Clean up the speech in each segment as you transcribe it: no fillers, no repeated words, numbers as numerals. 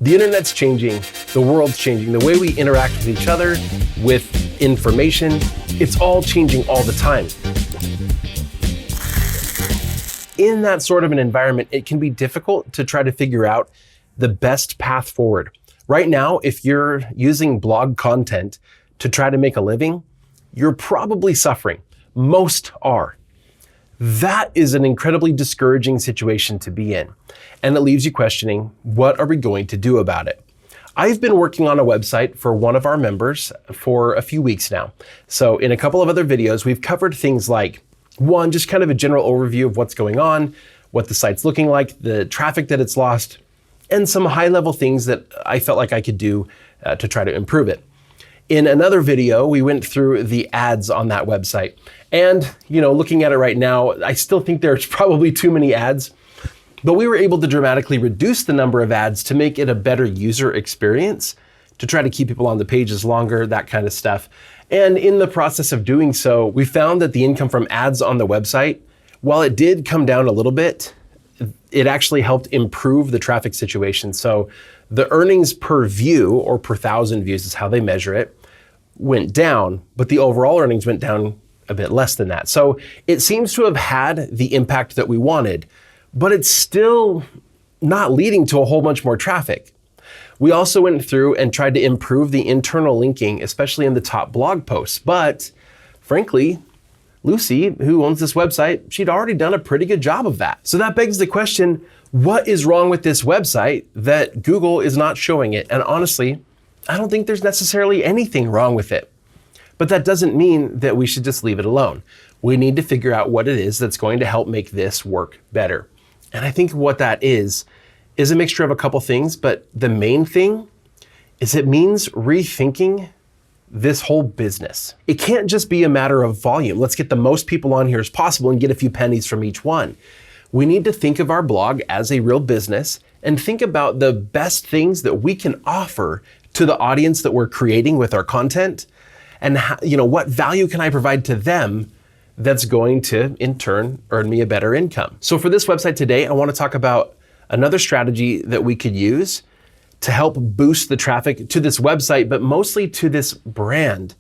The internet's changing, the world's changing, the way we interact with each other, with information, it's all changing all the time. In that sort of an environment, it can be difficult to try to figure out the best path forward. Right now, if you're using blog content to try to make a living, you're probably suffering. Most are. That is an incredibly discouraging situation to be in. And it leaves you questioning, what are we going to do about it? I've been working on a website for one of our members for a few weeks now. So in a couple of other videos, we've covered things like, one, just kind of a general overview of what's going on, what the site's looking like, the traffic that it's lost, and some high-level things that I felt like I could do to try to improve it. In another video, we went through the ads on that website. And, looking at it right now, I still think there's probably too many ads, but we were able to dramatically reduce the number of ads to make it a better user experience, to try to keep people on the pages longer, that kind of stuff. And in the process of doing so, we found that the income from ads on the website, while it did come down a little bit, it actually helped improve the traffic situation. So the earnings per view, or per 1,000 views is how they measure it, went down, but the overall earnings went down a bit less than that. So it seems to have had the impact that we wanted, but it's still not leading to a whole bunch more traffic. We also went through and tried to improve the internal linking, especially in the top blog posts. But frankly, Lucy, who owns this website, she'd already done a pretty good job of that. So that begs the question, what is wrong with this website that Google is not showing it? And honestly, I don't think there's necessarily anything wrong with it. But that doesn't mean that we should just leave it alone. We need to figure out what it is that's going to help make this work better. And I think what that is a mixture of a couple things, but the main thing is it means rethinking this whole business. It can't just be a matter of volume. Let's get the most people on here as possible and get a few pennies from each one. We need to think of our blog as a real business and think about the best things that we can offer to the audience that we're creating with our content, and what value can I provide to them that's going to, in turn, earn me a better income. So for this website today, I want to talk about another strategy that we could use to help boost the traffic to this website, but mostly to this brand,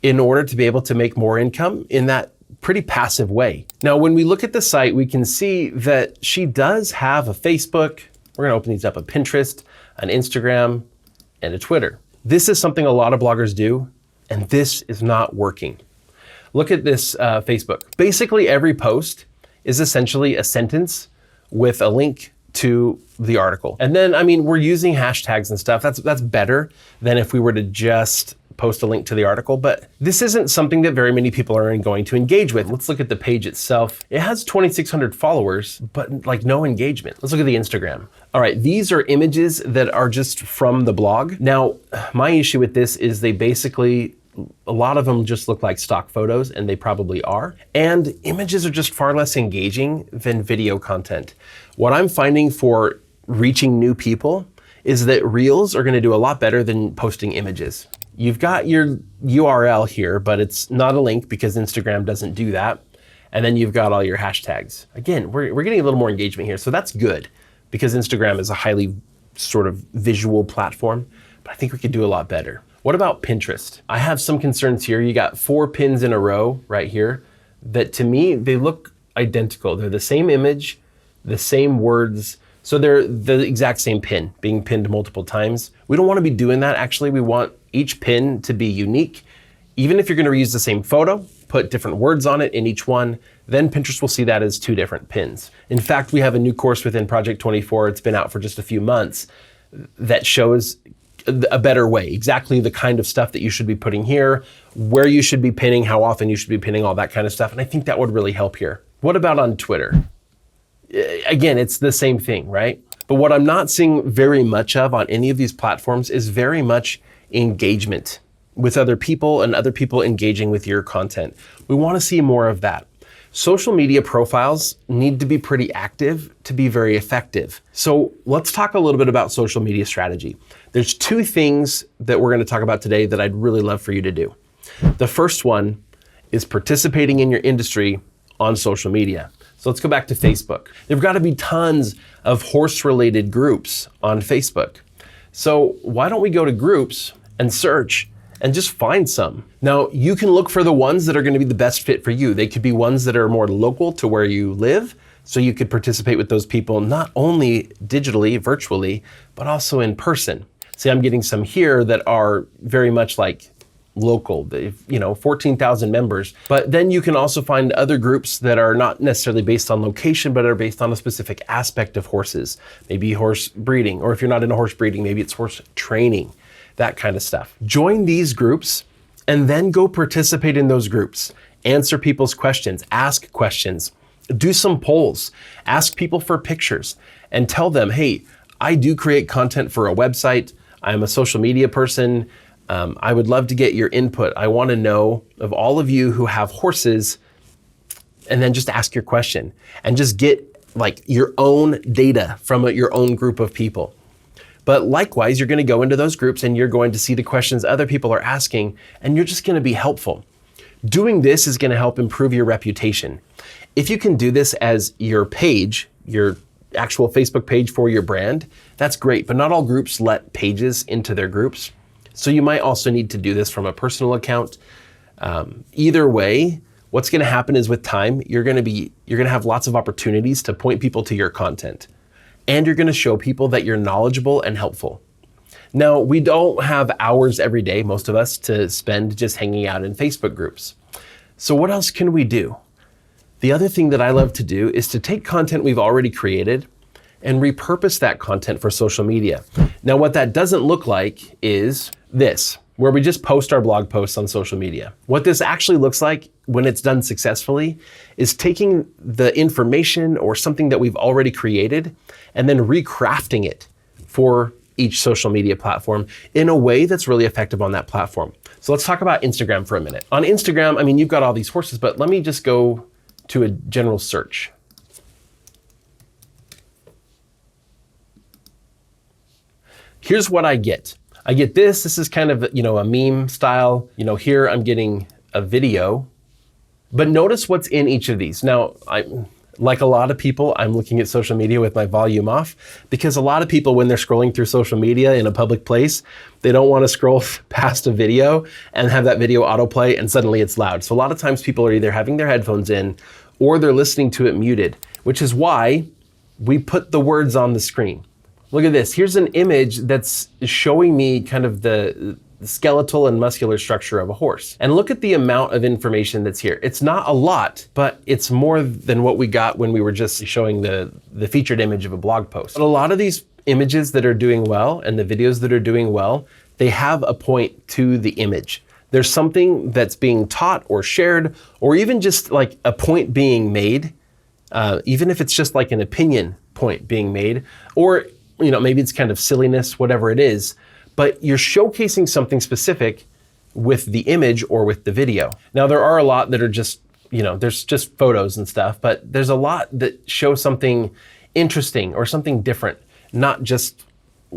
in order to be able to make more income in that pretty passive way. Now, when we look at the site, we can see that she does have a Facebook. We're going to open these up, a Pinterest, an Instagram, and a Twitter. This is something a lot of bloggers do, and this is not working. Look at this Facebook. Basically, every post is essentially a sentence with a link to the article. And then, we're using hashtags and stuff. That's better than if we were to just post a link to the article, but this isn't something that very many people are going to engage with. Let's look at the page itself. It has 2,600 followers, but no engagement. Let's look at the Instagram. All right, these are images that are just from the blog. Now, my issue with this is a lot of them just look like stock photos, and they probably are. And images are just far less engaging than video content. What I'm finding for reaching new people is that Reels are gonna do a lot better than posting images. You've got your URL here, but it's not a link because Instagram doesn't do that. And then you've got all your hashtags. Again, we're getting a little more engagement here, so that's good because Instagram is a highly sort of visual platform, but I think we could do a lot better. What about Pinterest? I have some concerns here. You got 4 pins in a row right here that, to me, they look identical. They're the same image, the same words. So they're the exact same pin being pinned multiple times. We don't want to be doing that. Actually, we want each pin to be unique. Even if you're going to reuse the same photo, put different words on it in each one, then Pinterest will see that as 2 different pins. In fact, we have a new course within Project 24. It's been out for just a few months that shows a better way, exactly the kind of stuff that you should be putting here, where you should be pinning, how often you should be pinning, all that kind of stuff. And I think that would really help here. What about on Twitter? Again, it's the same thing, right? But what I'm not seeing very much of on any of these platforms is very much engagement with other people and other people engaging with your content. We want to see more of that. Social media profiles need to be pretty active to be very effective. So let's talk a little bit about social media strategy. There's 2 things that we're going to talk about today that I'd really love for you to do. The first one is participating in your industry on social media. So let's go back to Facebook. There've got to be tons of horse-related groups on Facebook. So why don't we go to groups and search and just find some? Now, you can look for the ones that are going to be the best fit for you. They could be ones that are more local to where you live, so you could participate with those people not only digitally, virtually, but also in person. See, I'm getting some here that are very much like local, 14,000 members. But then you can also find other groups that are not necessarily based on location, but are based on a specific aspect of horses. Maybe horse breeding, or if you're not into horse breeding, maybe it's horse training, that kind of stuff. Join these groups and then go participate in those groups. Answer people's questions, ask questions, do some polls, ask people for pictures, and tell them, hey, I do create content for a website. I'm a social media person. I would love to get your input. I want to know of all of you who have horses, and then just ask your question and just get like your own data from your own group of people. But likewise, you're going to go into those groups and you're going to see the questions other people are asking, and you're just going to be helpful. Doing this is going to help improve your reputation. If you can do this as your page, your actual Facebook page for your brand, that's great, but not all groups let pages into their groups. So you might also need to do this from a personal account. Either way, what's going to happen is with time, you're going to have lots of opportunities to point people to your content, and you're going to show people that you're knowledgeable and helpful. Now, we don't have hours every day, most of us, to spend just hanging out in Facebook groups. So what else can we do? The other thing that I love to do is to take content we've already created and repurpose that content for social media. Now, what that doesn't look like is this, where we just post our blog posts on social media. What this actually looks like when it's done successfully is taking the information or something that we've already created and then recrafting it for each social media platform in a way that's really effective on that platform. So let's talk about Instagram for a minute. On Instagram, I mean, you've got all these horses, but let me just go to a general search. Here's what I get. I get this. This is kind of, a meme style. Here I'm getting a video, but notice what's in each of these. Now, like a lot of people, I'm looking at social media with my volume off, because a lot of people, when they're scrolling through social media in a public place, they don't want to scroll past a video and have that video autoplay and suddenly it's loud. So a lot of times people are either having their headphones in or they're listening to it muted, which is why we put the words on the screen. Look at this. Here's an image that's showing me kind of the skeletal and muscular structure of a horse. And look at the amount of information that's here. It's not a lot, but it's more than what we got when we were just showing the featured image of a blog post. But a lot of these images that are doing well and the videos that are doing well, they have a point to the image. There's something that's being taught or shared, or even just like a point being made, even if it's just like an opinion point being made, or maybe it's kind of silliness, whatever it is, but you're showcasing something specific with the image or with the video. Now, there are a lot that are just, there's just photos and stuff, but there's a lot that show something interesting or something different, not just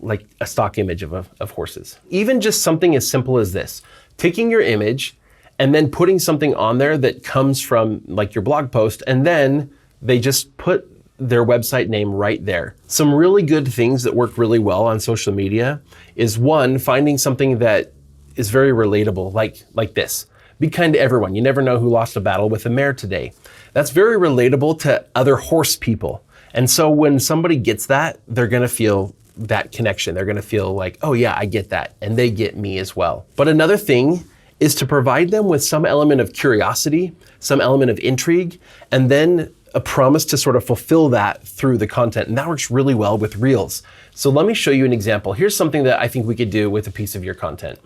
like a stock image of horses. Even just something as simple as this, taking your image and then putting something on there that comes from like your blog post, and then they just put their website name right there. Some really good things that work really well on social media is, one, finding something that is very relatable, like this. Be kind to everyone. You never know who lost a battle with a mare today. That's very relatable to other horse people. And so when somebody gets that, they're gonna feel that connection. They're gonna feel like, oh yeah, I get that. And they get me as well. But another thing is to provide them with some element of curiosity, some element of intrigue, and then a promise to sort of fulfill that through the content. And that works really well with Reels. So let me show you an example. Here's something that I think we could do with a piece of your content.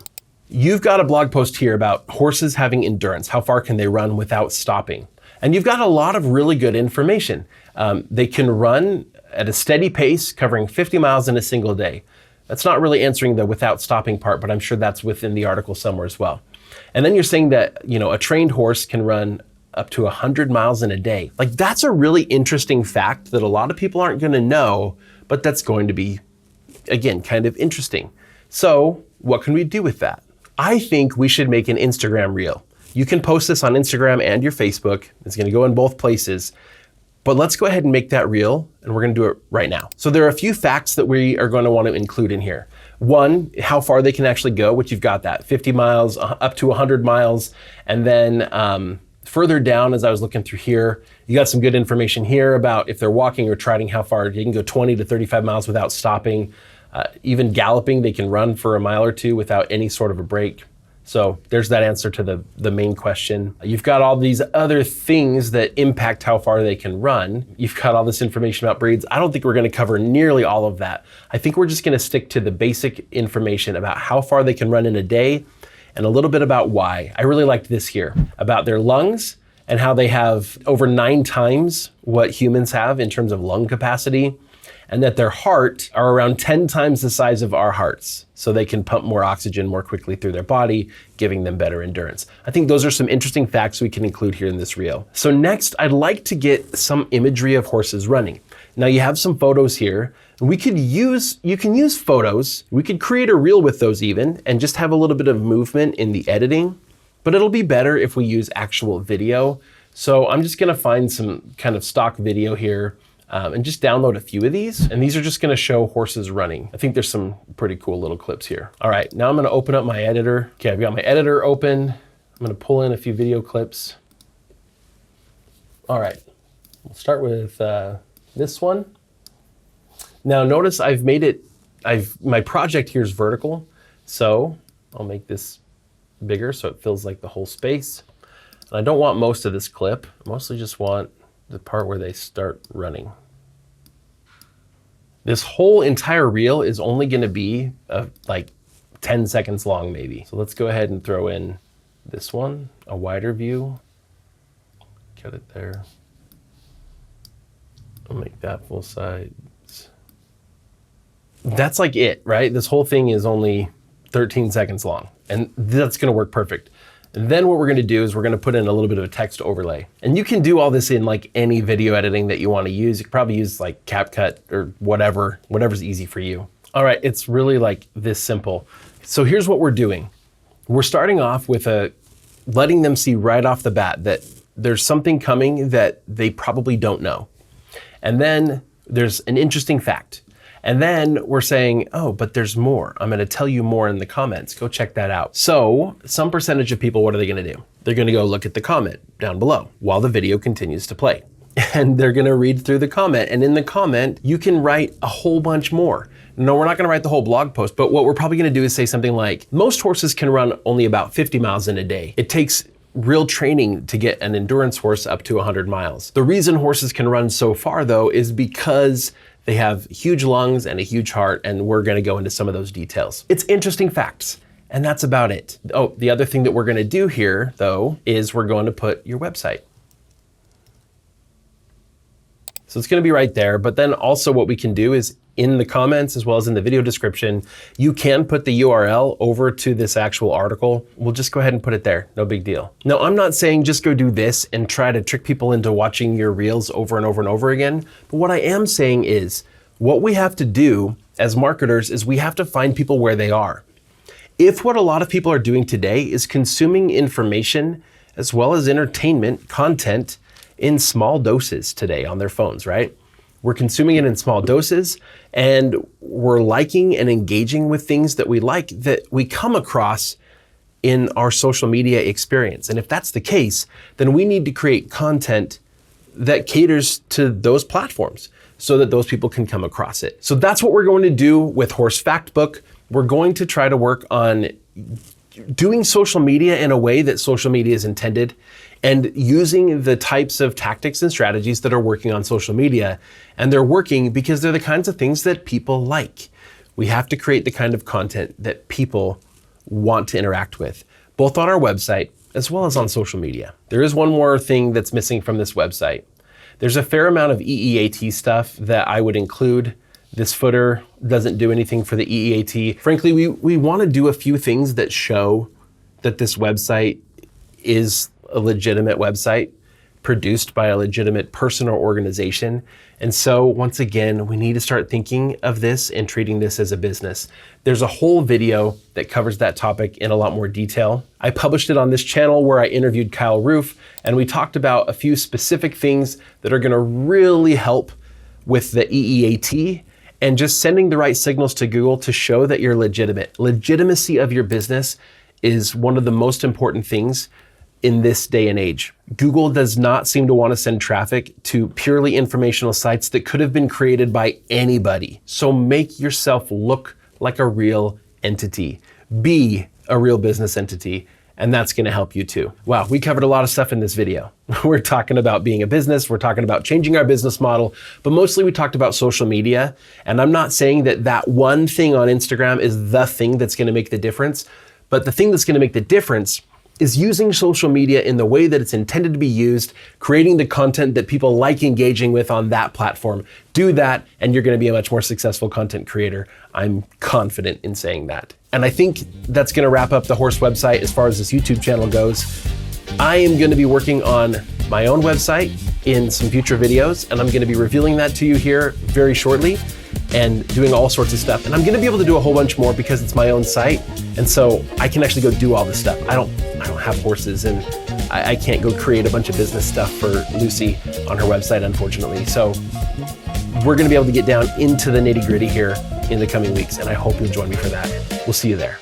You've got a blog post here about horses having endurance. How far can they run without stopping? And you've got a lot of really good information. They can run at a steady pace, covering 50 miles in a single day. That's not really answering the without stopping part, but I'm sure that's within the article somewhere as well. And then you're saying that, a trained horse can run up to 100 miles in a day. Like, that's a really interesting fact that a lot of people aren't going to know, but that's going to be, again, kind of interesting. So what can we do with that? I think we should make an Instagram reel. You can post this on Instagram and your Facebook. It's going to go in both places. But let's go ahead and make that reel, and we're going to do it right now. So there are a few facts that we are going to want to include in here. One, how far they can actually go, which you've got that, 50 miles, up to 100 miles. And then further down, as I was looking through here, you got some good information here about if they're walking or trotting, how far they can go 20 to 35 miles without stopping. Even galloping, they can run for a mile or two without any sort of a break. So there's that answer to the main question. You've got all these other things that impact how far they can run. You've got all this information about breeds. I don't think we're gonna cover nearly all of that. I think we're just gonna stick to the basic information about how far they can run in a day and a little bit about why. I really liked this here, about their lungs and how they have over 9 times what humans have in terms of lung capacity, and that their heart are around 10 times the size of our hearts. So they can pump more oxygen more quickly through their body, giving them better endurance. I think those are some interesting facts we can include here in this reel. So next, I'd like to get some imagery of horses running. Now you have some photos here. You can use photos. We could create a reel with those even, and just have a little bit of movement in the editing, but it'll be better if we use actual video. So I'm just gonna find some kind of stock video here, and just download a few of these. And these are just gonna show horses running. I think there's some pretty cool little clips here. All right, now I'm gonna open up my editor. Okay, I've got my editor open. I'm gonna pull in a few video clips. All right, we'll start with this one. Now notice my project here is vertical. So I'll make this bigger so it feels like the whole space. And I don't want most of this clip. I mostly just want the part where they start running. This whole entire reel is only gonna be like 10 seconds long maybe. So let's go ahead and throw in this one, a wider view. Cut it there. I'll make that full size. That's like it, right? This whole thing is only 13 seconds long, and that's gonna work perfect. And then what we're gonna do is we're gonna put in a little bit of a text overlay. And you can do all this in like any video editing that you wanna use. You could probably use like CapCut or whatever's easy for you. All right, it's really like this simple. So here's what we're doing. We're starting off with letting them see right off the bat that there's something coming that they probably don't know. And then there's an interesting fact. And then we're saying, oh, but there's more. I'm gonna tell you more in the comments. Go check that out. So some percentage of people, what are they gonna do? They're gonna go look at the comment down below while the video continues to play. And they're gonna read through the comment. And in the comment, you can write a whole bunch more. No, we're not gonna write the whole blog post, but what we're probably gonna do is say something like, most horses can run only about 50 miles in a day. It takes real training to get an endurance horse up to 100 miles. The reason horses can run so far though is because they have huge lungs and a huge heart, and we're gonna go into some of those details. It's interesting facts, and that's about it. Oh, the other thing that we're gonna do here though is we're going to put your website. So it's gonna be right there, but then also what we can do is in the comments as well as in the video description, you can put the URL over to this actual article. We'll just go ahead and put it there, no big deal. Now, I'm not saying just go do this and try to trick people into watching your reels over and over and over again, but what I am saying is what we have to do as marketers is we have to find people where they are. If what a lot of people are doing today is consuming information as well as entertainment content in small doses today on their phones, right? We're consuming it in small doses, and we're liking and engaging with things that we like that we come across in our social media experience. And if that's the case, then we need to create content that caters to those platforms so that those people can come across it. So that's what we're going to do with Horse Factbook. We're going to try to work on doing social media in a way that social media is intended, and using the types of tactics and strategies that are working on social media. And they're working because they're the kinds of things that people like. We have to create the kind of content that people want to interact with, both on our website as well as on social media. There is one more thing that's missing from this website. There's a fair amount of EEAT stuff that I would include. This footer doesn't do anything for the EEAT. Frankly, we want to do a few things that show that this website is a legitimate website produced by a legitimate person or organization. And so once again, we need to start thinking of this and treating this as a business. There's a whole video that covers that topic in a lot more detail. I published it on this channel where I interviewed Kyle Roof, and we talked about a few specific things that are gonna really help with the EEAT and just sending the right signals to Google to show that you're legitimate. Legitimacy of your business is one of the most important things in this day and age. Google does not seem to want to send traffic to purely informational sites that could have been created by anybody. So make yourself look like a real entity. Be a real business entity, and that's going to help you too. Wow, we covered a lot of stuff in this video. We're talking about being a business, we're talking about changing our business model, but mostly we talked about social media. And I'm not saying that that one thing on Instagram is the thing that's going to make the difference, but the thing that's going to make the difference is using social media in the way that it's intended to be used, creating the content that people like engaging with on that platform. Do that, and you're going to be a much more successful content creator. I'm confident in saying that. And I think that's going to wrap up the Horse website as far as this YouTube channel goes. I am going to be working on my own website in some future videos, and I'm going to be revealing that to you here very shortly and doing all sorts of stuff. And I'm going to be able to do a whole bunch more because it's my own site. And so I can actually go do all this stuff. I don't have horses, and I can't go create a bunch of business stuff for Lucy on her website, unfortunately. So we're going to be able to get down into the nitty-gritty here in the coming weeks, and I hope you'll join me for that. We'll see you there.